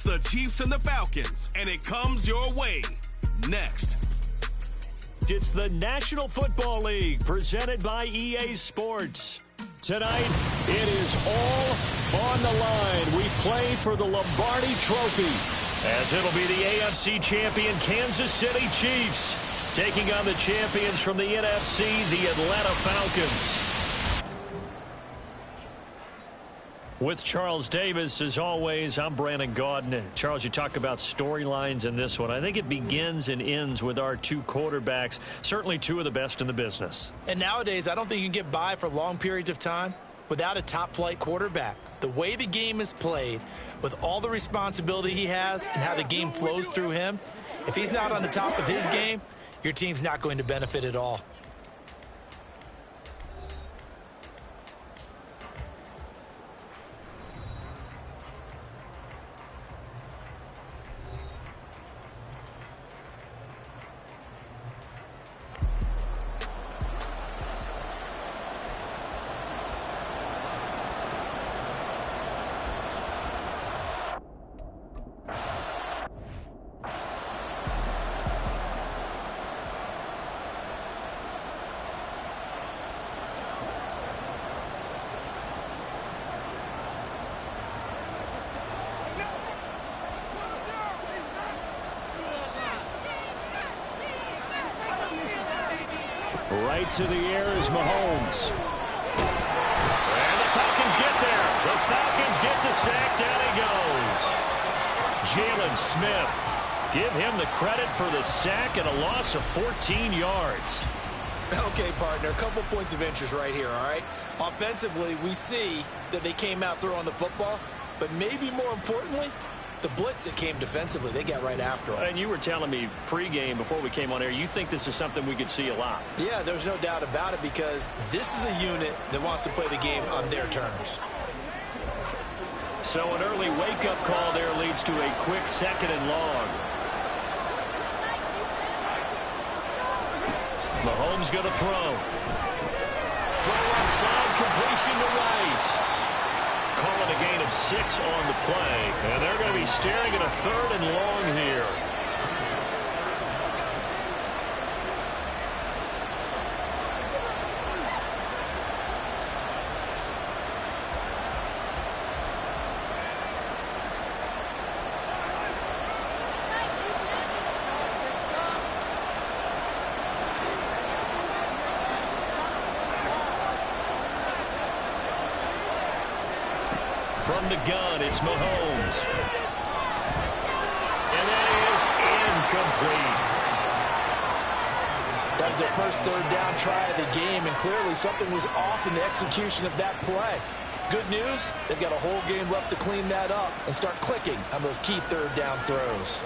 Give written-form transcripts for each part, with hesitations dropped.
The Chiefs and the Falcons, and it comes your way next. It's the National Football League presented by EA Sports. Tonight, it is all on the line. We play for the Lombardi Trophy, as it'll be the AFC champion Kansas City Chiefs taking on the champions from the NFC, the Atlanta Falcons. With Charles Davis, as always, I'm Brandon Gaudin. Charles, you talk about storylines in this one. I think it begins and ends with our two quarterbacks, certainly two of the best in the business. And nowadays, I don't think you can get by for long periods of time without a top-flight quarterback. The way the game is played, with all the responsibility he has and how the game flows through him, if he's not on the top of his game, your team's not going to benefit at all. Right to the air is Mahomes. And the Falcons get there. The Falcons get the sack. Down he goes. Jalen Smith. Give him the credit for the sack and a loss of 14 yards. Okay, partner, a couple points of interest right here, all right? Offensively, we see that they came out throwing the football, but maybe more importantly, the blitz that came defensively, they got right after them. And you were telling me pregame before we came on air, you think this is something we could see a lot. Yeah, there's no doubt about it because this is a unit that wants to play the game on their terms. So an early wake-up call there leads to a quick 2nd and long. Mahomes going to throw. Throw outside, completion to Rice. Calling a gain of 6 on the play. And they're going to be staring at a 3rd and long here. From the gun, it's Mahomes. And that is incomplete. That was their first 3rd down try of the game, and clearly something was off in the execution of that play. Good news, they've got a whole game left to clean that up and start clicking on those key 3rd down throws.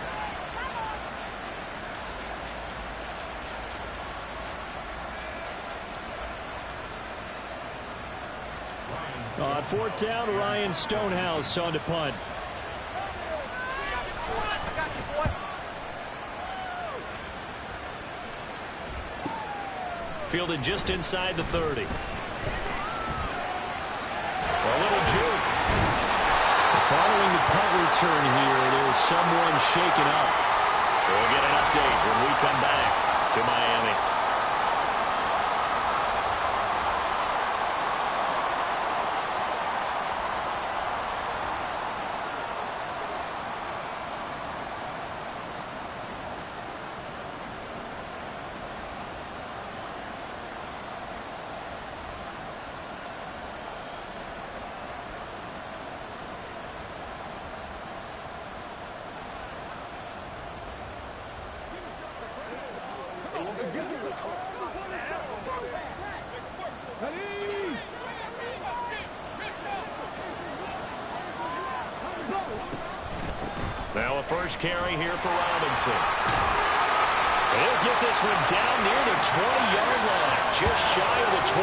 On 4th down, Ryan Stonehouse on to punt. Fielded just inside the 30. A little juke. Following the punt return here, there's someone shaken up. We'll get an update when we come back to Miami. Now a first carry here for Robinson. He'll get this one down near the 20-yard line, just shy of the 20.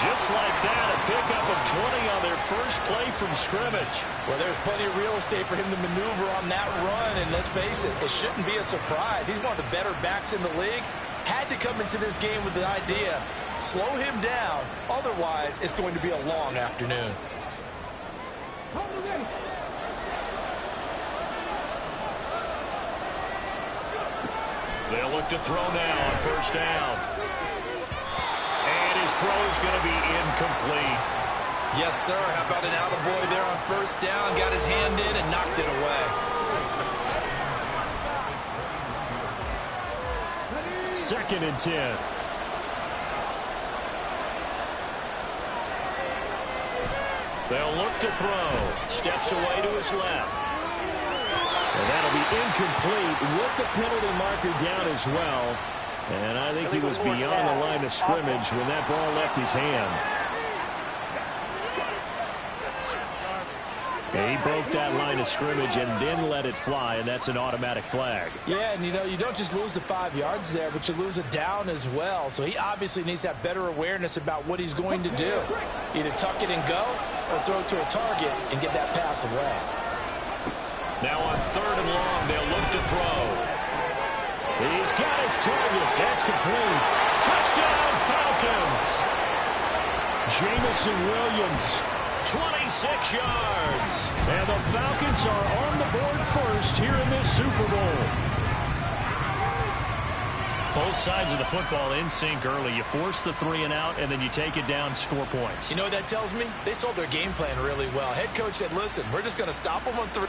Just like that, a pickup of 20 on their first play from scrimmage. Well, there's plenty of real estate for him to maneuver on that run, and let's face it, it shouldn't be a surprise. He's one of the better backs in the league. Had to come into this game with the idea, slow him down, otherwise it's going to be a long afternoon. They'll look to throw now on first down. And his throw is going to be incomplete. Yes, sir. How about an attaboy there on first down? Got his hand in and knocked it away. Second and 10. They'll look to throw. Steps away to his left. And that'll be incomplete with the penalty marker down as well. And I think he was beyond the line of scrimmage when that ball left his hand. And he broke that line of scrimmage and then let it fly, and that's an automatic flag. Yeah, and you don't just lose the 5 yards there, but you lose a down as well. So he obviously needs to have better awareness about what he's going to do. Either tuck it and go or throw it to a target and get that pass away. Now on third and long, they'll look to throw. He's got his target. That's complete. Touchdown, Falcons. Jamison Williams, 26 yards. And the Falcons are on the board first here in this Super Bowl. Both sides of the football in sync early. You force the 3 and out, and then you take it down, score points. You know what that tells me? They sold their game plan really well. Head coach said, listen, we're just going to stop them on 3.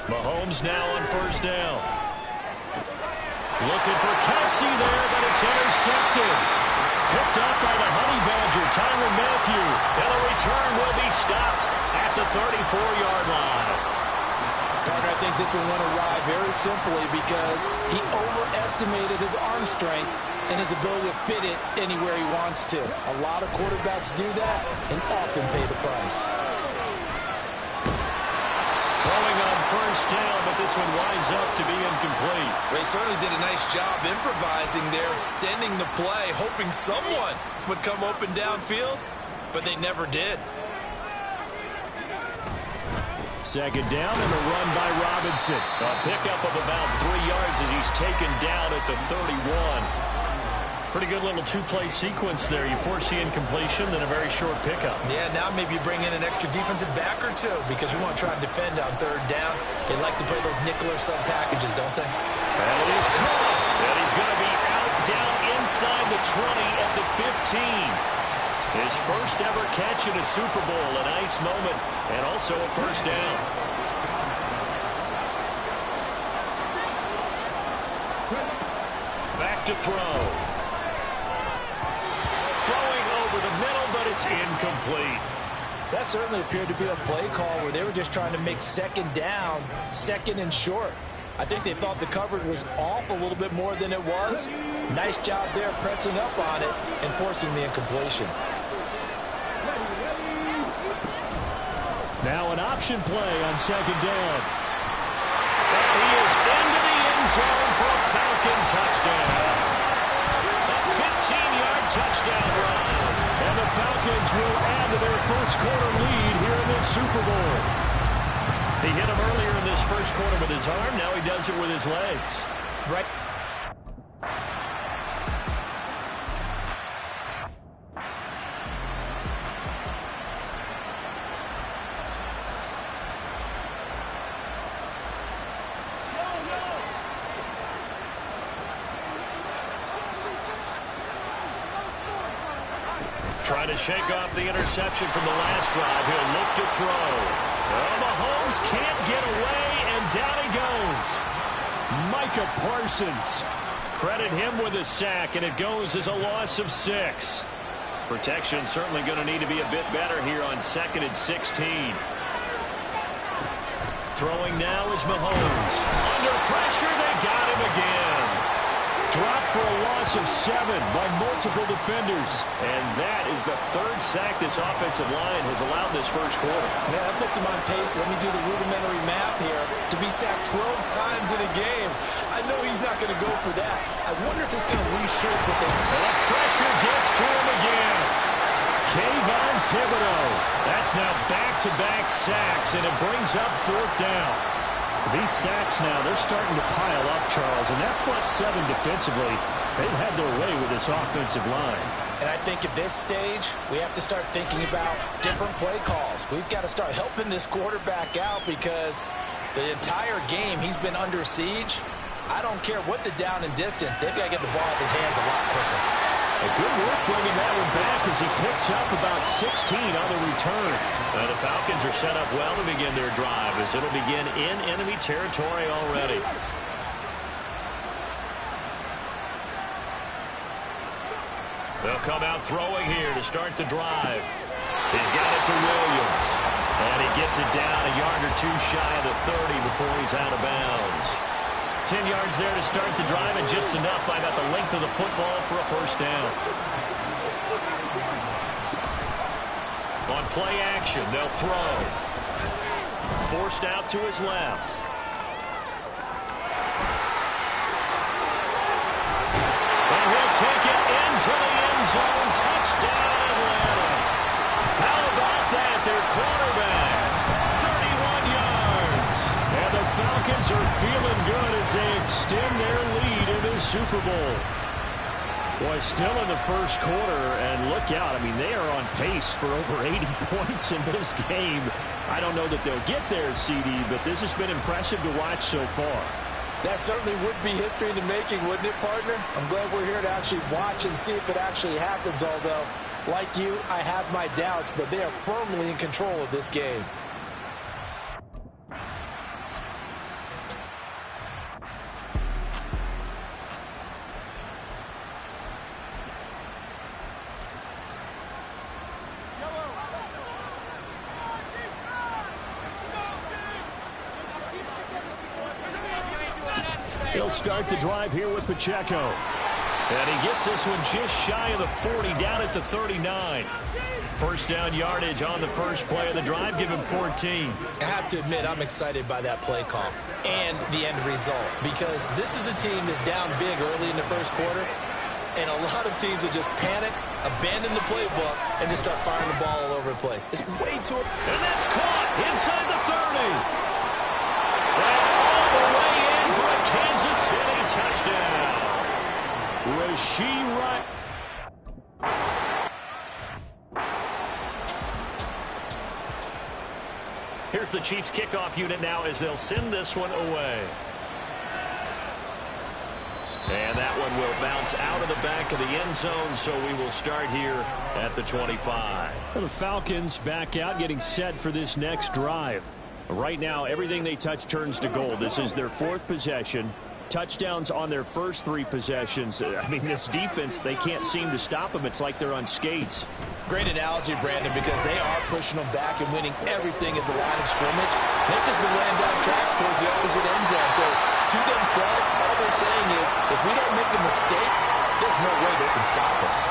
Mahomes now on first down. Looking for Kelsey there, but it's intercepted. Picked up by the Honey Badger, Tyrann Mathieu. And the return will be stopped at the 34-yard line. Gardner, I think this one went awry very simply because he overestimated his arm strength and his ability to fit it anywhere he wants to. A lot of quarterbacks do that and often pay the price. Throwing on first down, but this one winds up to be incomplete. They certainly did a nice job improvising there, extending the play, hoping someone would come open downfield, but they never did. Second down and a run by Robinson. A pickup of about 3 yards as he's taken down at the 31. Pretty good little two-play sequence there. You force the incompletion, then a very short pickup. Yeah, now maybe you bring in an extra defensive back or two because you want to try and defend on third down. They like to play those nickel or sub packages, don't they? And he's caught. And he's going to be out down inside the 20 at the 15. His first ever catch in a Super Bowl. A nice moment and also a first down. Back to throw. Throwing over the middle, but it's incomplete. That certainly appeared to be a play call where they were just trying to make second down, second and short. I think they thought the coverage was off a little bit more than it was. Nice job there pressing up on it and forcing the incompletion. Now an option play on second down. And he is into the end zone for a Falcon touchdown. A 15-yard touchdown run. And the Falcons will add to their first quarter lead here in this Super Bowl. He hit him earlier in this first quarter with his arm. Now he does it with his legs. Right. Trying to shake off the interception from the last drive. He'll look to throw. Well, Mahomes can't get away, and down he goes. Micah Parsons. Credit him with a sack, and it goes as a loss of 6. Protection certainly going to need to be a bit better here on 2nd and 16. Throwing now is Mahomes. Under pressure, they got him again. Dropped for a loss of 7 by multiple defenders. And that is the 3rd sack this offensive line has allowed this first quarter. Yeah, that puts him on pace. Let me do the rudimentary math here. To be sacked 12 times in a game, I know he's not going to go for that. I wonder if it's going to reshape what they... And the pressure gets to him again. Kayvon Thibodeaux. That's now back-to-back sacks, and it brings up 4th down. These sacks now, they're starting to pile up, Charles, and that front seven defensively, they've had their way with this offensive line. And I think at this stage, we have to start thinking about different play calls. We've got to start helping this quarterback out because the entire game he's been under siege. I don't care what the down and distance. They've got to get the ball in his hands a lot quicker. A good work bringing that one back as he picks up about 16 on the return. The Falcons are set up well to begin their drive as it'll begin in enemy territory already. They'll come out throwing here to start the drive. He's got it to Williams. And he gets it down a yard or two shy of the 30 before he's out of bounds. 10 yards there to start the drive, and just enough by about the length of the football for a first down. On play action, they'll throw. Forced out to his left. And he'll take it into the end zone. Touchdown, Atlanta. How about that? Their quarterback, 31 yards. And the Falcons are feeling good as they extend their lead in the Super Bowl. Boy, still in the first quarter, and look out. I mean, they are on pace for over 80 points in this game. I don't know that they'll get there, CD, but this has been impressive to watch so far. That certainly would be history in the making, wouldn't it, partner? I'm glad we're here to actually watch and see if it actually happens, although, like you, I have my doubts, but they are firmly in control of this game. He'll start the drive here with Pacheco. And he gets this one just shy of the 40, down at the 39. First down yardage on the first play of the drive, give him 14. I have to admit, I'm excited by that play call and the end result because this is a team that's down big early in the first quarter, and a lot of teams will just panic, abandon the playbook, and just start firing the ball all over the place. It's way too... And that's caught inside the 30. And all the way in for a Kansas City touchdown. Rashee Rice. Here's the Chiefs kickoff unit now as they'll send this one away. And that one will bounce out of the back of the end zone, so we will start here at the 25. Well, the Falcons back out, getting set for this next drive. Right now, everything they touch turns to gold. This is their fourth possession. Touchdowns on their first three possessions. I mean, this defense, they can't seem to stop them. It's like they're on skates. Great analogy, Brandon, because they are pushing them back and winning everything at the line of scrimmage. They've just been laying down tracks towards the opposite end zone. So, to themselves, all they're saying is, if we don't make a mistake, there's no way they can stop us.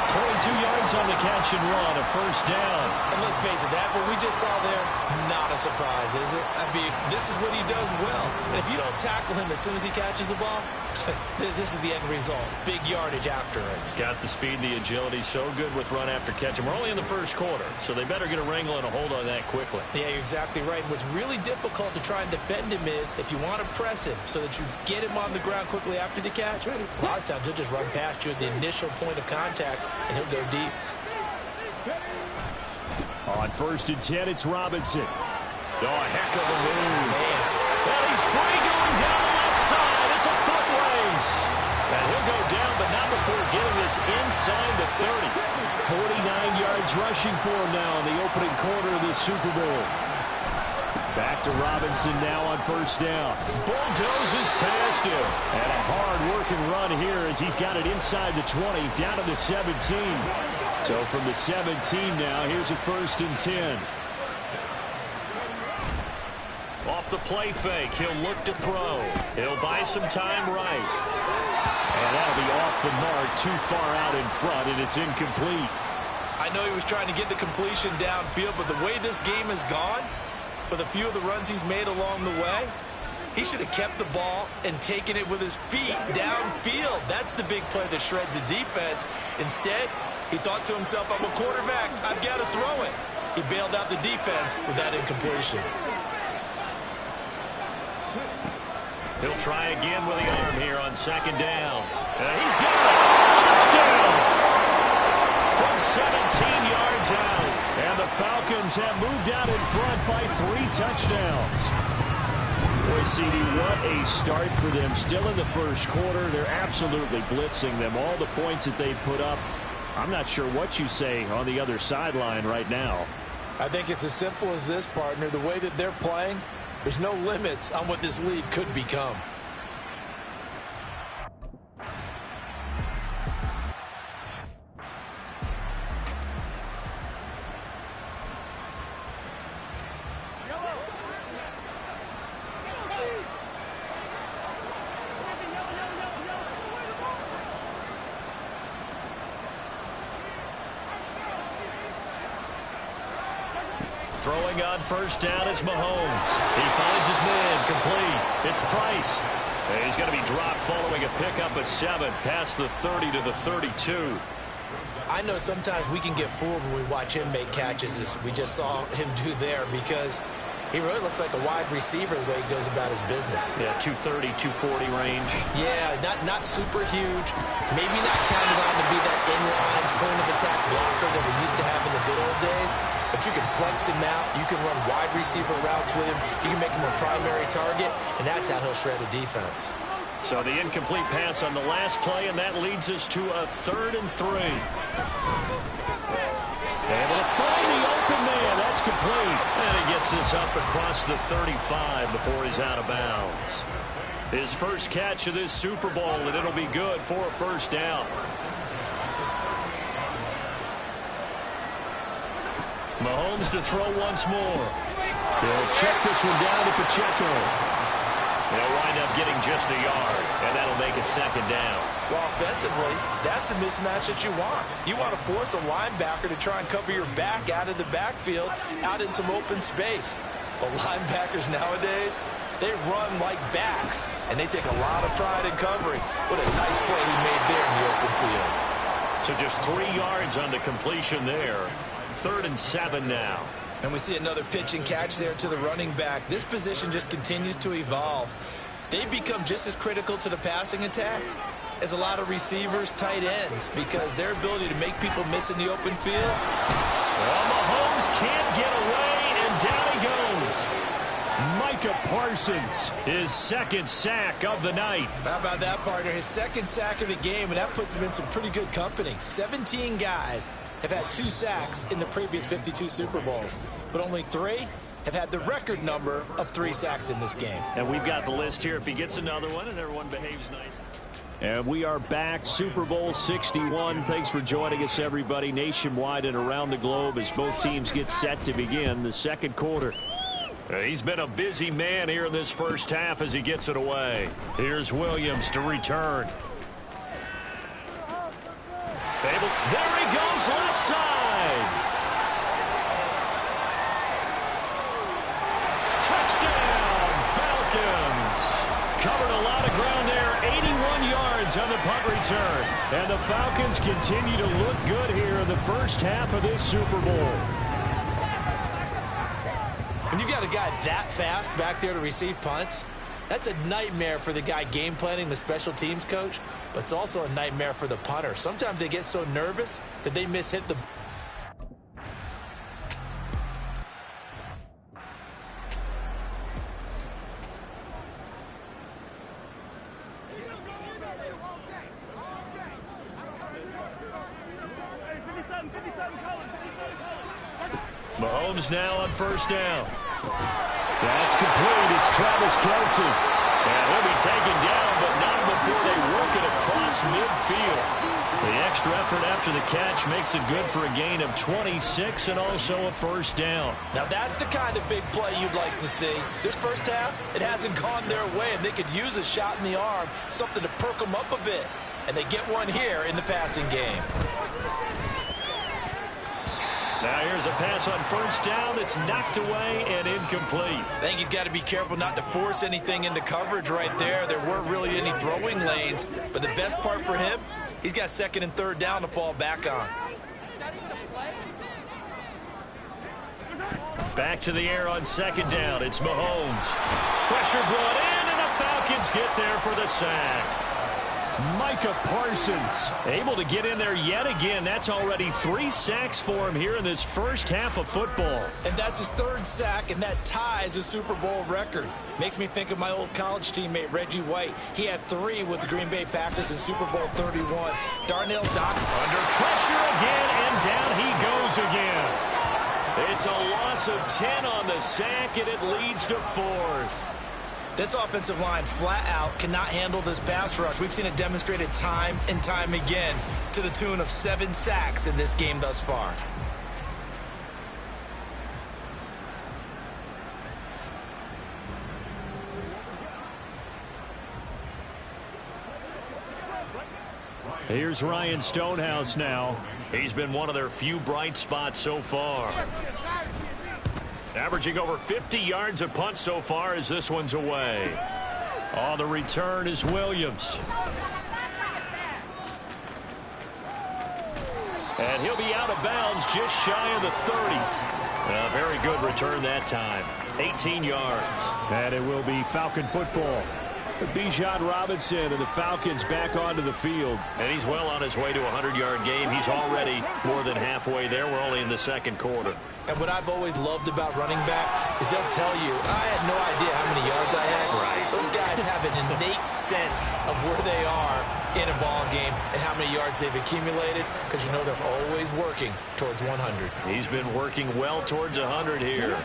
22 yards on the catch and run, a first down. And let's face it, that what we just saw there, not a surprise, is it? I mean, this is what he does well. And if you don't tackle him as soon as he catches the ball, this is the end result. Big yardage afterwards. Got the speed, the agility, so good with run after catch. And we're only in the first quarter, so they better get a wrangle and a hold on that quickly. Yeah, you're exactly right. And what's really difficult to try and defend him is if you want to press him so that you get him on the ground quickly after the catch, a lot of times he'll just run past you at the initial point of contact, and he'll go deep. On first and 10, it's Robinson. Oh, a heck of a move. Man. And he's free going down the left side. It's a foot race. And he'll go down, but not before getting this inside the 30. 49 yards rushing for him now in the opening quarter of the Super Bowl. Back to Robinson now on first down. Bulldozes past him. And a hard-working run here as he's got it inside the 20, down to the 17. So from the 17 now, here's a first and 10. Off the play fake, he'll look to throw. He'll buy some time right. And that'll be off the mark, too far out in front, and it's incomplete. I know he was trying to get the completion downfield, but the way this game has gone, with a few of the runs he's made along the way, he should have kept the ball and taken it with his feet downfield. That's the big play that shreds a defense. Instead, he thought to himself, I'm a quarterback, I've got to throw it. He bailed out the defense with that incompletion. He'll try again with the arm here on second down. He's got it. Touchdown! From 17 yards out. And the Falcons have moved out in front by 3 touchdowns. Boy, CD, what a start for them. Still in the first quarter. They're absolutely blitzing them. All the points that they put up. I'm not sure what you say on the other sideline right now. I think it's as simple as this, partner. The way that they're playing, there's no limits on what this league could become. Throwing on first down is Mahomes. He finds his man complete. It's Price. And he's going to be dropped following a pickup of 7 past the 30 to the 32. I know sometimes we can get fooled when we watch him make catches, as we just saw him do there, because he really looks like a wide receiver the way he goes about his business. Yeah, 230, 240 range. Yeah, not super huge. Maybe not counted on to be that inline point-of-attack blocker that we used to have in the good old days. But you can flex him out. You can run wide receiver routes with him. You can make him a primary target, and that's how he'll shred a defense. So the incomplete pass on the last play, and that leads us to a 3rd and 3. Able to find the open man. That's complete. And he gets this up across the 35 before he's out of bounds. His first catch of this Super Bowl, and it'll be good for a first down. Mahomes to throw once more. He'll check this one down to Pacheco. They'll wind up getting just a yard, and that'll make it second down. Well, offensively, that's the mismatch that you want. You want to force a linebacker to try and cover your back out of the backfield, out in some open space. But linebackers nowadays, they run like backs, and they take a lot of pride in covering. What a nice play he made there in the open field. So just 3 yards on the completion there. 3rd and 7 now. And we see another pitch and catch there to the running back. This position just continues to evolve. They've become just as critical to the passing attack as a lot of receivers, tight ends, because their ability to make people miss in the open field. Well, Mahomes can't get away, and down he goes. Micah Parsons, his 2nd sack of the night. How about that, partner? His 2nd sack of the game, and that puts him in some pretty good company. 17 guys have had 2 sacks in the previous 52 Super Bowls, but only 3 have had the record number of 3 sacks in this game. And we've got the list here if he gets another one and everyone behaves nice. And we are back, Super Bowl 61. Thanks for joining us, everybody, nationwide and around the globe as both teams get set to begin the second quarter. He's been a busy man here in this first half as he gets it away. Here's Williams to return. There he goes, left side. Touchdown, Falcons. Covered a lot of ground there, 81 yards on the punt return. And the Falcons continue to look good here in the first half of this Super Bowl. When you've got a guy that fast back there to receive punts, that's a nightmare for the guy game planning, the special teams coach, but it's also a nightmare for the punter. Sometimes they get so nervous that they mishit the... Mahomes now on first down. That's complete. It's Travis Kelce. And he'll be taken down, but not before they work it across midfield. The extra effort after the catch makes it good for a gain of 26 and also a first down. Now that's the kind of big play you'd like to see. This first half, it hasn't gone their way, and they could use a shot in the arm, something to perk them up a bit. And they get one here in the passing game. Now here's a pass on first down that's knocked away and incomplete. I think he's got to be careful not to force anything into coverage right there. There weren't really any throwing lanes, but the best part for him, he's got 2nd and 3rd down to fall back on. Back to the air on 2nd down. It's Mahomes. Pressure brought in, and the Falcons Falcons get there for the sack. Micah Parsons able to get in there yet again. That's already 3 sacks for him here in this first half of football. And that's his 3rd sack, and that ties a Super Bowl record. Makes me think of my old college teammate, Reggie White. He had 3 with the Green Bay Packers in Super Bowl 31. Darnell Dock under pressure again, and down he goes again. It's a loss of 10 on the sack, and it leads to 4th. This offensive line flat out cannot handle this pass rush. We've seen it demonstrated time and time again to the tune of 7 sacks in this game thus far. Here's Ryan Stonehouse now. He's been one of their few bright spots so far. Averaging over 50 yards a punt so far as this one's away. On the return is Williams. And he'll be out of bounds just shy of the 30. A very good return that time. 18 yards. And it will be Falcon football. Bijan Robinson and the Falcons back onto the field. And he's well on his way to a 100-yard game. He's already more than halfway there. We're only in the second quarter. And what I've always loved about running backs is they'll tell you, I had no idea how many yards I had. Right. Those guys have an innate sense of where they are in a ball game and how many yards they've accumulated, because you know they're always working towards 100. He's been working well towards 100 here.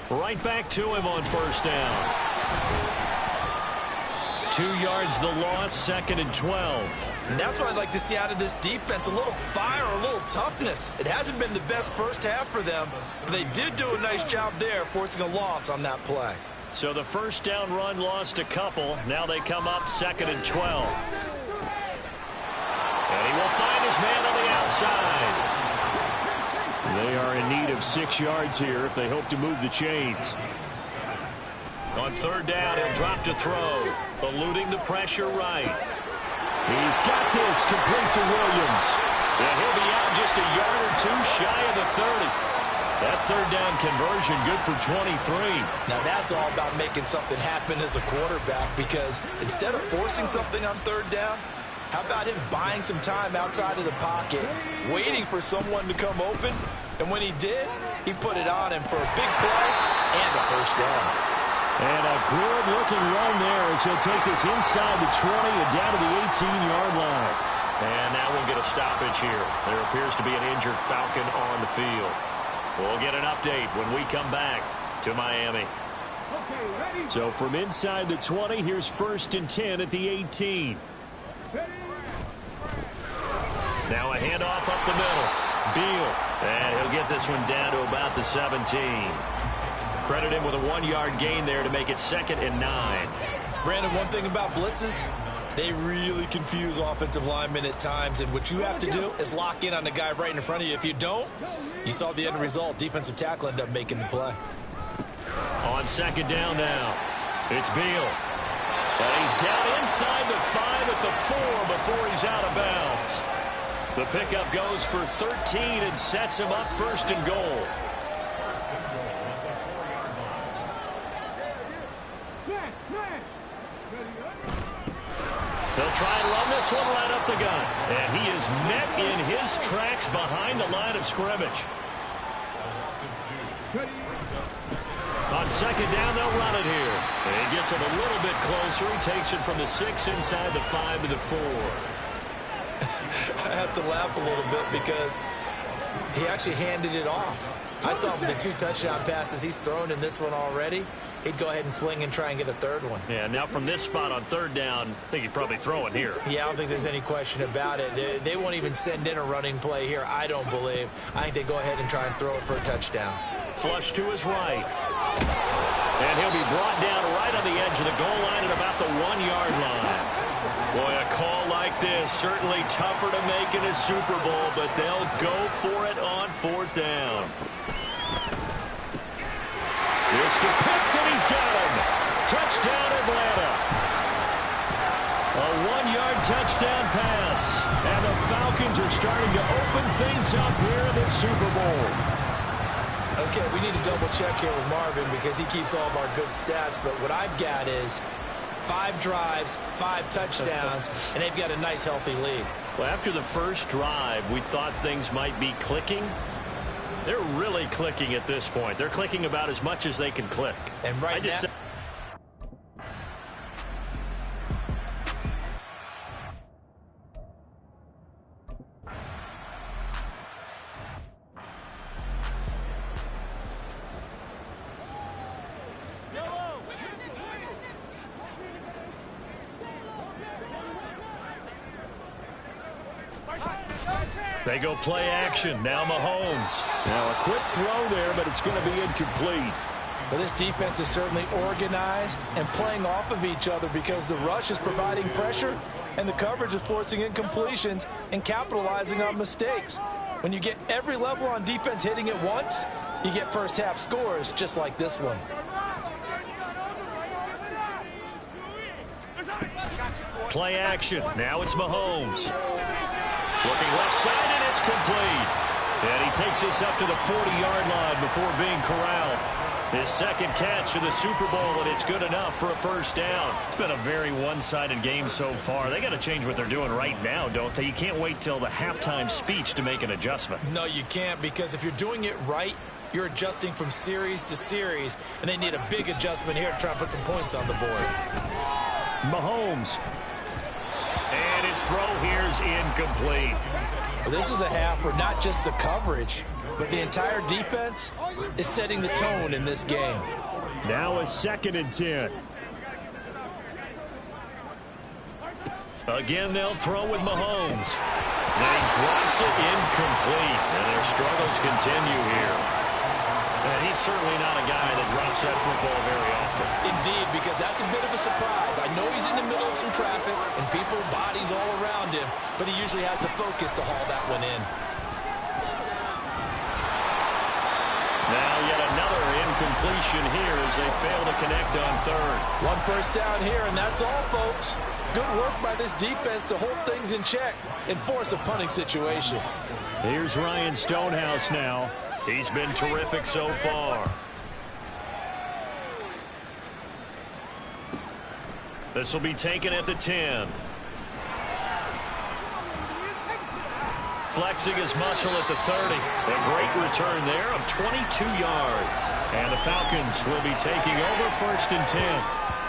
Right back to him on first down. 2 yards the loss, 2nd and 12. And that's what I'd like to see out of this defense, a little fire, a little toughness. It hasn't been the best first half for them, but they did do a nice job there, forcing a loss on that play. So the first down run lost a couple. Now they come up 2nd and 12. And he will find his man on the outside. They are in need of 6 yards here if they hope to move the chains. On third down, he'll drop to throw, eluding the pressure right. He's got this, complete to Williams. And he'll be out just a yard or 2 shy of the 30. That third down conversion good for 23. Now that's all about making something happen as a quarterback, because instead of forcing something on third down, how about him buying some time outside of the pocket, waiting for someone to come open, and when he did, he put it on him for a big play and a first down. And a good-looking run there as he'll take this inside the 20 and down to the 18-yard line. And now we'll get a stoppage here. There appears to be an injured Falcon on the field. We'll get an update when we come back to Miami. So from inside the 20, here's 1st and 10 at the 18. Now a handoff up the middle. Beal. And he'll get this one down to about the 17. Credit him with a 1-yard gain there to make it 2nd and 9. Brandon, one thing about blitzes, they really confuse offensive linemen at times, and what you have to do is lock in on the guy right in front of you. If you don't, you saw the end result. Defensive tackle ended up making the play. On 2nd down now, it's Beal. And he's down inside the 5 at the 4 before he's out of bounds. The pickup goes for 13 and sets him up 1st and goal. They'll try and run this one right up the gut. And he is met in his tracks behind the line of scrimmage. On 2nd down, they'll run it here. And he gets it a little bit closer. He takes it from the 6 inside the 5 to the 4. I have to laugh a little bit because he actually handed it off. I thought with the 2 touchdown passes he's thrown in this one already, he'd go ahead and fling and try and get a 3rd one. Yeah, now from this spot on 3rd down, I think he'd probably throw it here. Yeah, I don't think there's any question about it. They won't even send in a running play here, I don't believe. I think they go ahead and try and throw it for a touchdown. Flush to his right. And he'll be brought down right on the edge of the goal line at about the 1-yard line. Boy, a call like this, certainly tougher to make in a Super Bowl, but they'll go for it on 4th down. Mr. Pitts, and he's got him. Touchdown, Atlanta. A 1-yard touchdown pass. And the Falcons are starting to open things up here in the Super Bowl. Okay, we need to double check here with Marvin because he keeps all of our good stats, but what I've got is 5 drives, 5 touchdowns, and they've got a nice, healthy lead. Well, after the first drive, we thought things might be clicking. They're really clicking at this point. They're clicking about as much as they can click. And right now... They go play action. Now Mahomes. Now a quick throw there, but it's going to be incomplete. Well, this defense is certainly organized and playing off of each other because the rush is providing pressure and the coverage is forcing incompletions and capitalizing on mistakes. When you get every level on defense hitting it once, you get first half scores just like this one. Play action. Now it's Mahomes. Looking left side, and it's complete. And he takes this up to the 40-yard line before being corralled. His second catch of the Super Bowl, and it's good enough for a first down. It's been a very one-sided game so far. They got to change what they're doing right now, don't they? You can't wait till the halftime speech to make an adjustment. No, you can't, because if you're doing it right, you're adjusting from series to series, and they need a big adjustment here to try and put some points on the board. Mahomes. And his throw here is incomplete. Well, this is a half where not just the coverage, but the entire defense is setting the tone in this game. Now a 2nd and 10. Again, they'll throw with Mahomes. Then he drops it incomplete, and their struggles continue here. And he's certainly not a guy that drops that football very often. Indeed, because that's a bit of a surprise. I know he's in the middle of some traffic and people, bodies all around him, but he usually has the focus to haul that one in. Now yet another incompletion here as they fail to connect on 3rd. One first down here, and that's all, folks. Good work by this defense to hold things in check and force a punting situation. Here's Ryan Stonehouse now. He's been terrific so far. This will be taken at the 10. Flexing his muscle at the 30. A great return there of 22 yards. And the Falcons will be taking over 1st and 10.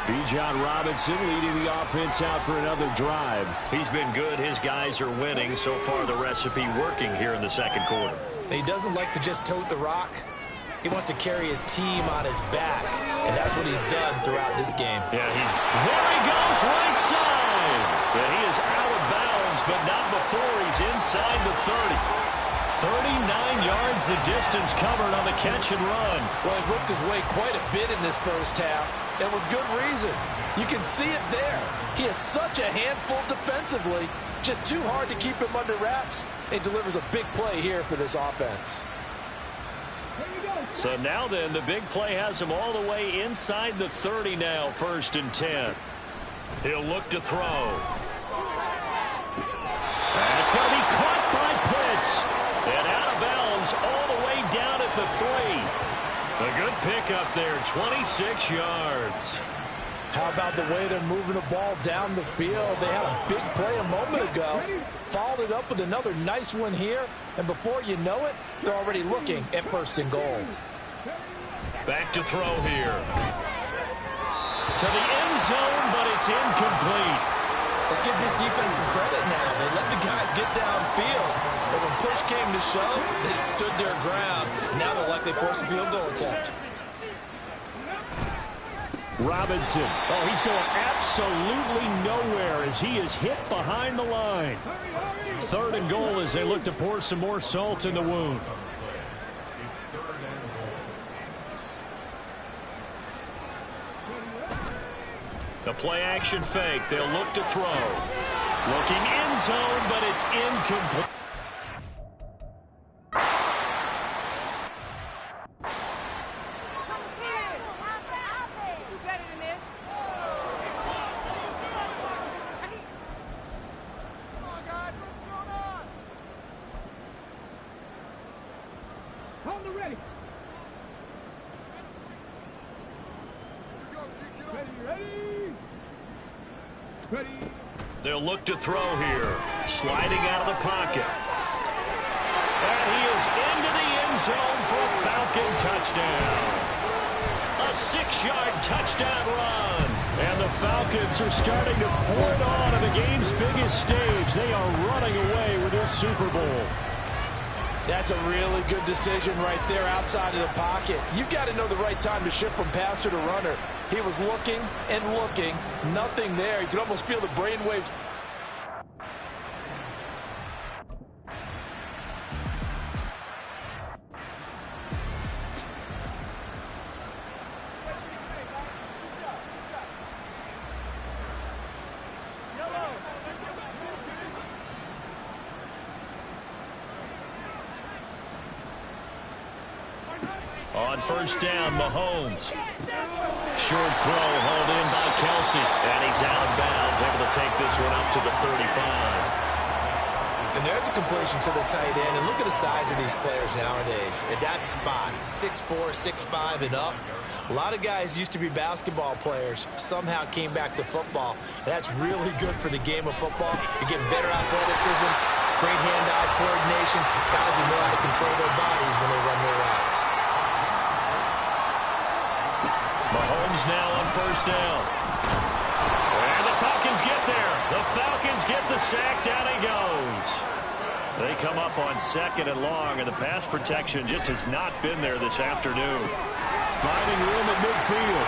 Bijan Robinson leading the offense out for another drive. He's been good. His guys are winning. So far, the recipe working here in the 2nd quarter. He doesn't like to just tote the rock. He wants to carry his team on his back, and that's what he's done throughout this game. Yeah, there he goes, right side. And he is out of bounds, but not before he's inside the 30. 39 yards the distance covered on the catch and run. Well, he worked his way quite a bit in this first half, and with good reason. You can see it there. He is such a handful defensively, just too hard to keep him under wraps, and delivers a big play here for this offense. So now then, the big play has him all the way inside the 30 now, 1st and 10. He'll look to throw. And it's going to be caught by Pitts. And out of bounds all the way down at the 3. A good pickup there, 26 yards. How about the way they're moving the ball down the field? They had a big play a moment ago. Followed it up with another nice one here. And before you know it, they're already looking at 1st and goal. Back to throw here. To the end zone, but it's incomplete. Let's give this defense some credit now. They let the guys get downfield. But when push came to shove, they stood their ground. And now they'll likely force a field goal attempt. Robinson. Oh, he's going absolutely nowhere as he is hit behind the line. 3rd and goal as they look to pour some more salt in the wound. The play action fake. They'll look to throw. Looking end zone, but it's incomplete. They'll look to throw here. Sliding out of the pocket. And he is into the end zone for a Falcon touchdown. A 6-yard touchdown run. And the Falcons are starting to pour it on the game's biggest stage. They are running away with this Super Bowl. That's a really good decision right there outside of the pocket. You've got to know the right time to shift from passer to runner. He was looking and looking. Nothing there. You could almost feel the brainwaves. On first down, Mahomes. Short throw, hauled in by Kelsey. And he's out of bounds, able to take this one up to the 35. And there's a completion to the tight end. And look at the size of these players nowadays. At that spot, 6'4", 6'5", and up. A lot of guys used to be basketball players, somehow came back to football. And that's really good for the game of football. You're getting better athleticism, great hand-eye coordination, guys who know how to control their bodies when they run their routes. Mahomes now on first down. And the Falcons get there. The Falcons get the sack. Down he goes. They come up on second and long, and the pass protection just has not been there this afternoon. Finding room at midfield.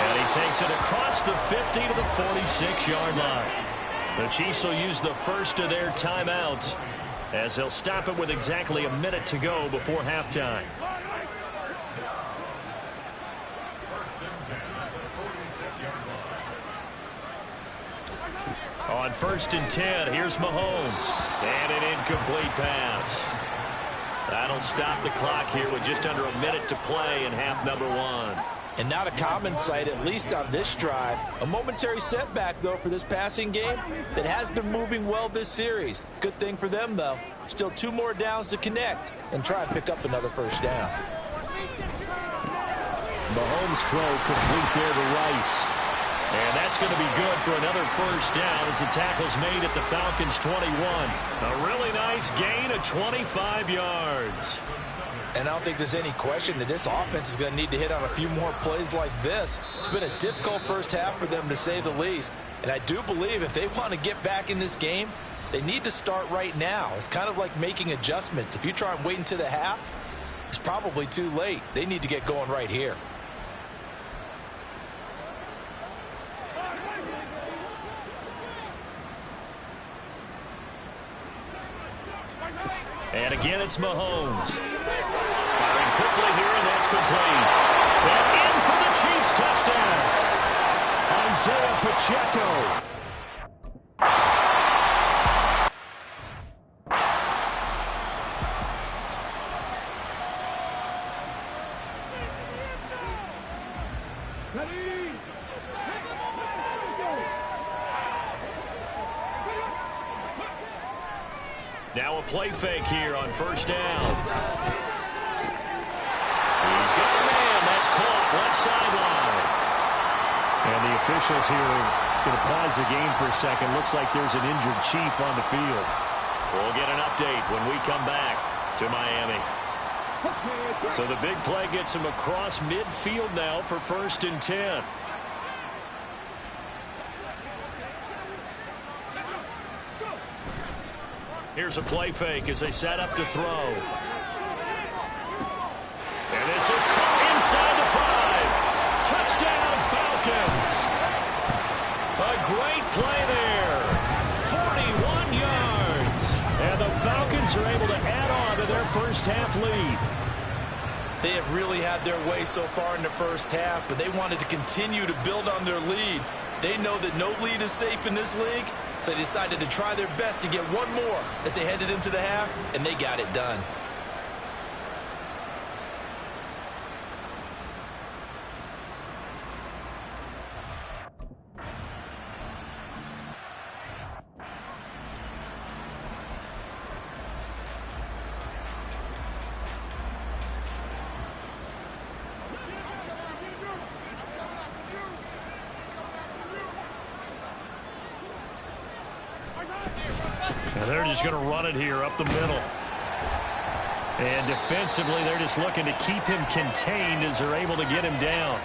And he takes it across the 50 to the 46-yard line. The Chiefs will use the first of their timeouts as they'll stop it with exactly a minute to go before halftime. On first and 10, here's Mahomes. And an incomplete pass. That'll stop the clock here with just under a minute to play in half number one. And not a common sight, at least on this drive. A momentary setback, though, for this passing game that has been moving well this series. Good thing for them, though. Still 2 more downs to connect and try and pick up another first down. Mahomes' throw complete there to Rice. And that's going to be good for another first down as the tackle's made at the Falcons' 21. A really nice gain of 25 yards. And I don't think there's any question that this offense is going to need to hit on a few more plays like this. It's been a difficult first half for them, to say the least. And I do believe if they want to get back in this game, they need to start right now. It's kind of like making adjustments. If you try and wait until the half, it's probably too late. They need to get going right here. And again, it's Mahomes. Firing quickly here, and that's complete. And in for the Chiefs touchdown. Isaiah Pacheco. Now a play fake here on first down. He's got a man. That's caught left sideline. And the officials here going to pause the game for a second. Looks like there's an injured Chief on the field. We'll get an update when we come back to Miami. So the big play gets him across midfield now for first and 10. Here's a play fake as they set up to throw. And this is caught inside the 5. Touchdown, Falcons. A great play there. 41 yards. And the Falcons are able to add on to their first half lead. They have really had their way so far in the first half, but they wanted to continue to build on their lead. They know that no lead is safe in this league, so they decided to try their best to get one more as they headed into the half, and they got it done. They're just going to run it here up the middle. And defensively, they're just looking to keep him contained as they're able to get him down.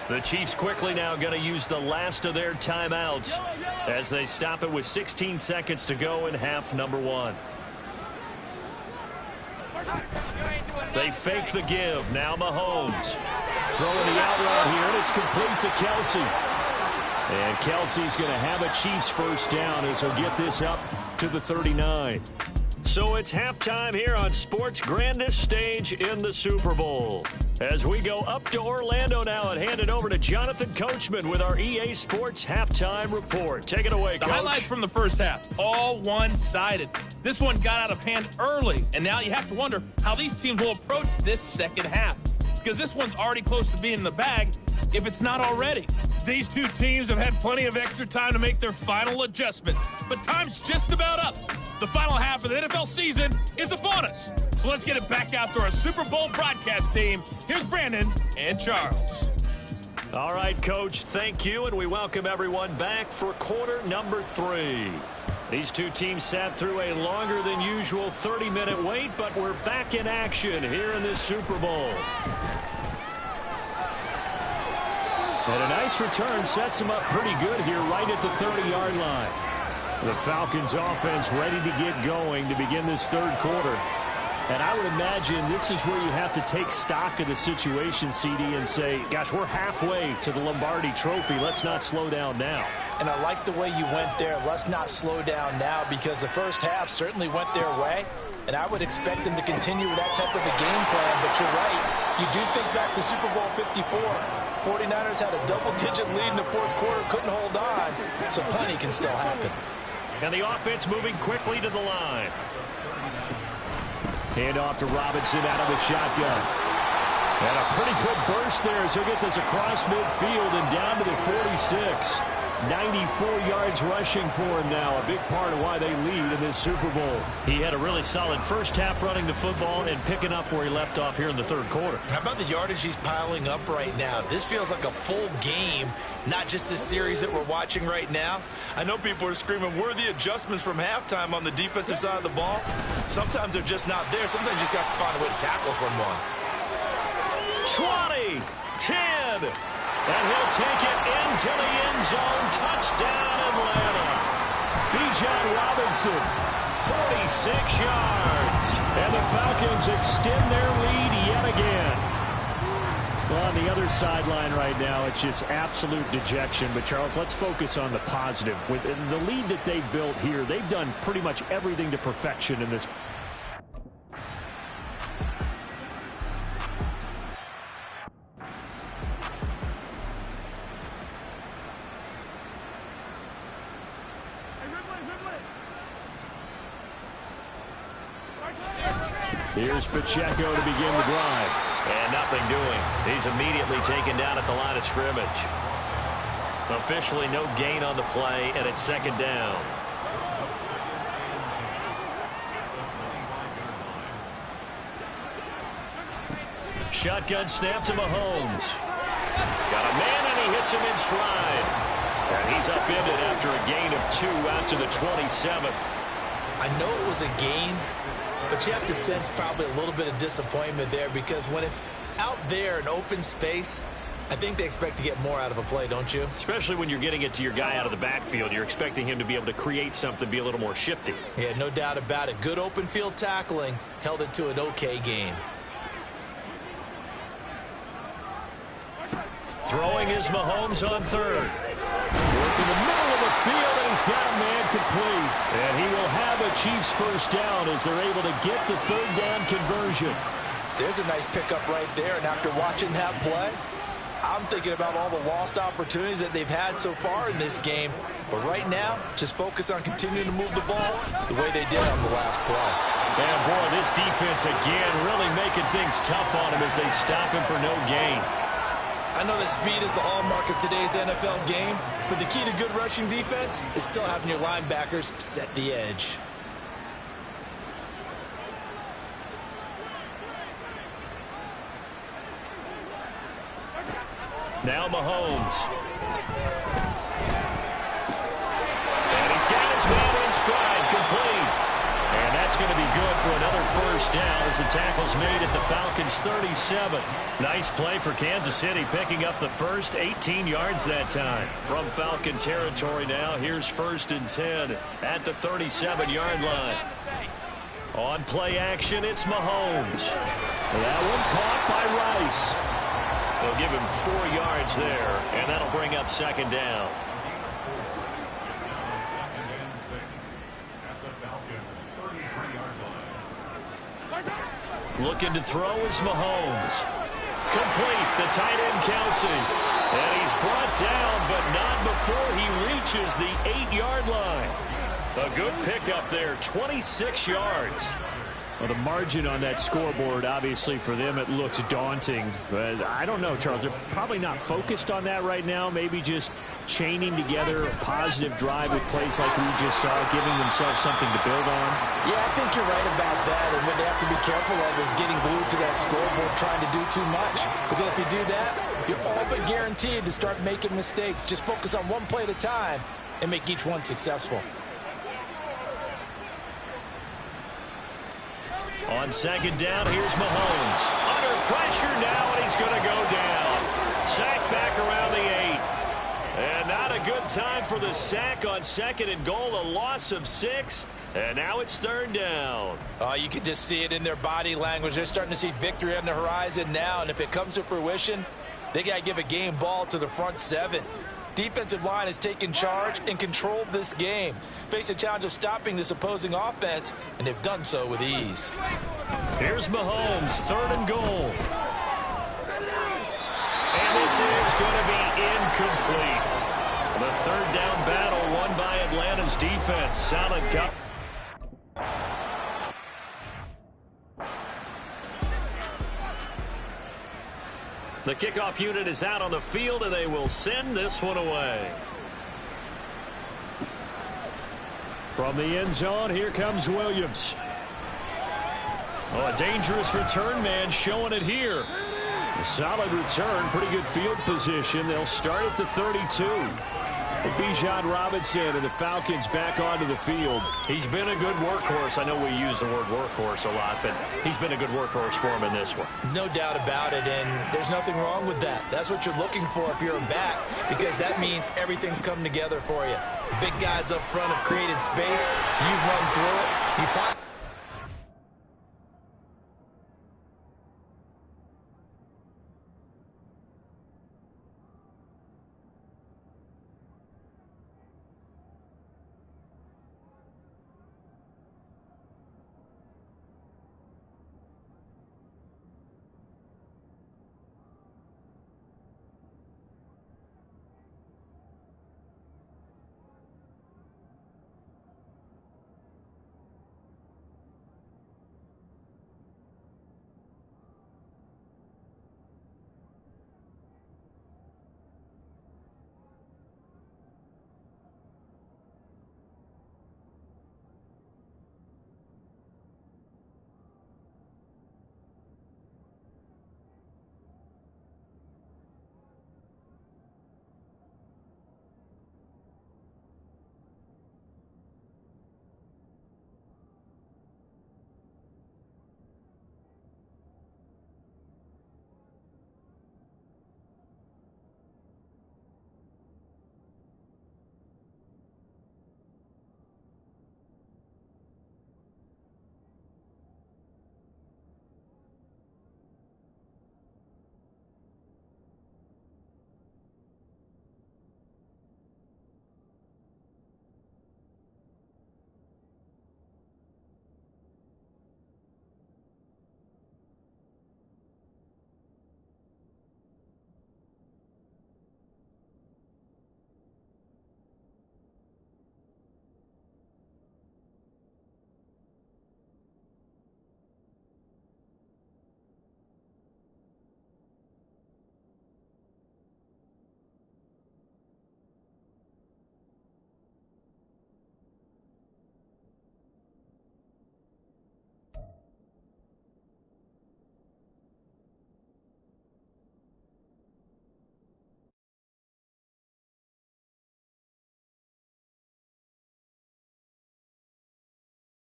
The Chiefs quickly now going to use the last of their timeouts as they stop it with 16 seconds to go in half number 1. They fake the give. Now Mahomes throwing the out route here, and it's complete to Kelsey. And Kelsey's going to have a Chiefs first down as he'll get this up to the 39. So it's halftime here on sports' grandest stage in the Super Bowl. As we go up to Orlando now and hand it over to Jonathan Coachman with our EA Sports Halftime Report. Take it away, Coach. The highlights from the first half, all one-sided. This one got out of hand early, and now you have to wonder how these teams will approach this second half, because this one's already close to being in the bag, if it's not already. These two teams have had plenty of extra time to make their final adjustments, but time's just about up. The final half of the NFL season is upon us. So let's get it back out to our Super Bowl broadcast team. Here's Brandon and Charles. All right, Coach, thank you, and we welcome everyone back for quarter number 3. These two teams sat through a longer than usual 30-minute wait, but we're back in action here in this Super Bowl. And a nice return sets them up pretty good here right at the 30-yard line. The Falcons offense ready to get going to begin this third quarter. And I would imagine this is where you have to take stock of the situation, CD, and say, gosh, we're halfway to the Lombardi Trophy. Let's not slow down now. And I like the way you went there. Let's not slow down now, because the first half certainly went their way. And I would expect them to continue with that type of a game plan. But you're right. You do think back to Super Bowl 54. 49ers had a double-digit lead in the fourth quarter, couldn't hold on. So plenty can still happen. And the offense moving quickly to the line. Hand off to Robinson out of the shotgun. And a pretty good burst there as he'll get this across midfield and down to the 46. 94 yards rushing for him now, a big part of why they lead in this Super Bowl. He had a really solid first half running the football and picking up where he left off here in the third quarter. How about the yardage he's piling up right now? This feels like a full game, not just this series that we're watching right now. I know people are screaming, where are the adjustments from halftime on the defensive side of the ball? Sometimes they're just not there. Sometimes you just got to find a way to tackle someone. 20, 10. And he'll take it into the end zone. Touchdown, Atlanta. Bijan Robinson, 46 yards. And the Falcons extend their lead yet again. Well, on the other sideline right now, it's just absolute dejection. But, Charles, let's focus on the positive. With the lead that they've built here, they've done pretty much everything to perfection in this. Here's Pacheco to begin the drive. And nothing doing. He's immediately taken down at the line of scrimmage. Officially no gain on the play, and it's second down. Shotgun snap to Mahomes. Got a man, and he hits him in stride. And he's upended after a gain of 2 out to the 27. I know it was a gain, but you have to sense probably a little bit of disappointment there, because when it's out there in open space, I think they expect to get more out of a play, don't you? Especially when you're getting it to your guy out of the backfield. You're expecting him to be able to create something, be a little more shifty. Yeah, no doubt about it. Good open field tackling held it to an okay game. Throwing is Mahomes on third. Working the middle of the field, and he's got a man complete. And he will have a Chiefs first down as they're able to get the third down conversion. There's a nice pickup right there, and after watching that play, I'm thinking about all the lost opportunities that they've had so far in this game. But right now, just focus on continuing to move the ball the way they did on the last play. And boy, this defense again really making things tough on him as they stop him for no gain. I know that speed is the hallmark of today's NFL game, but the key to good rushing defense is still having your linebackers set the edge. Now Mahomes. And he's got his man in stride, complete. first down as the tackle's made at the Falcons' 37. Nice play for Kansas City, picking up the first 18 yards that time. From Falcon territory now, here's 1st and 10 at the 37-yard line. On play action, it's Mahomes. That one caught by Rice. They'll give him 4 yards there, and that'll bring up 2nd down. Looking to throw is Mahomes. Complete, the tight end Kelsey. And he's brought down, but not before he reaches the 8-yard line. A good pickup there, 26 yards. Well, the margin on that scoreboard, obviously, for them, it looks daunting. But I don't know, Charles. They're probably not focused on that right now. Maybe just chaining together a positive drive with plays like we just saw, giving themselves something to build on. Yeah, I think you're right about that. And what they have to be careful of is getting glued to that scoreboard, trying to do too much. Because if you do that, you're all but guaranteed to start making mistakes. Just focus on one play at a time and make each one successful. On 2nd down, here's Mahomes. Under pressure now, and he's going to go down. Sack back around the 8. And not a good time for the sack on 2nd and goal. A loss of 6. And now it's 3rd down. You can just see it in their body language. They're starting to see victory on the horizon now. And if it comes to fruition, they got to give a game ball to the front 7. Defensive line has taken charge and controlled this game. Face a challenge of stopping this opposing offense, and they've done so with ease. Here's Mahomes, 3rd and goal. And this is going to be incomplete. The 3rd down battle won by Atlanta's defense. Solid cut. The kickoff unit is out on the field, and they will send this one away. From the end zone, here comes Williams. Oh, a dangerous return man showing it here. A solid return, pretty good field position. They'll start at the 32. Bijan Robinson and the Falcons back onto the field. He's been a good workhorse. I know we use the word workhorse a lot, but he's been a good workhorse for him in this one. No doubt about it, and there's nothing wrong with that. That's what you're looking for if you're a back, because that means everything's coming together for you. The big guys up front have created space. You've run through it. You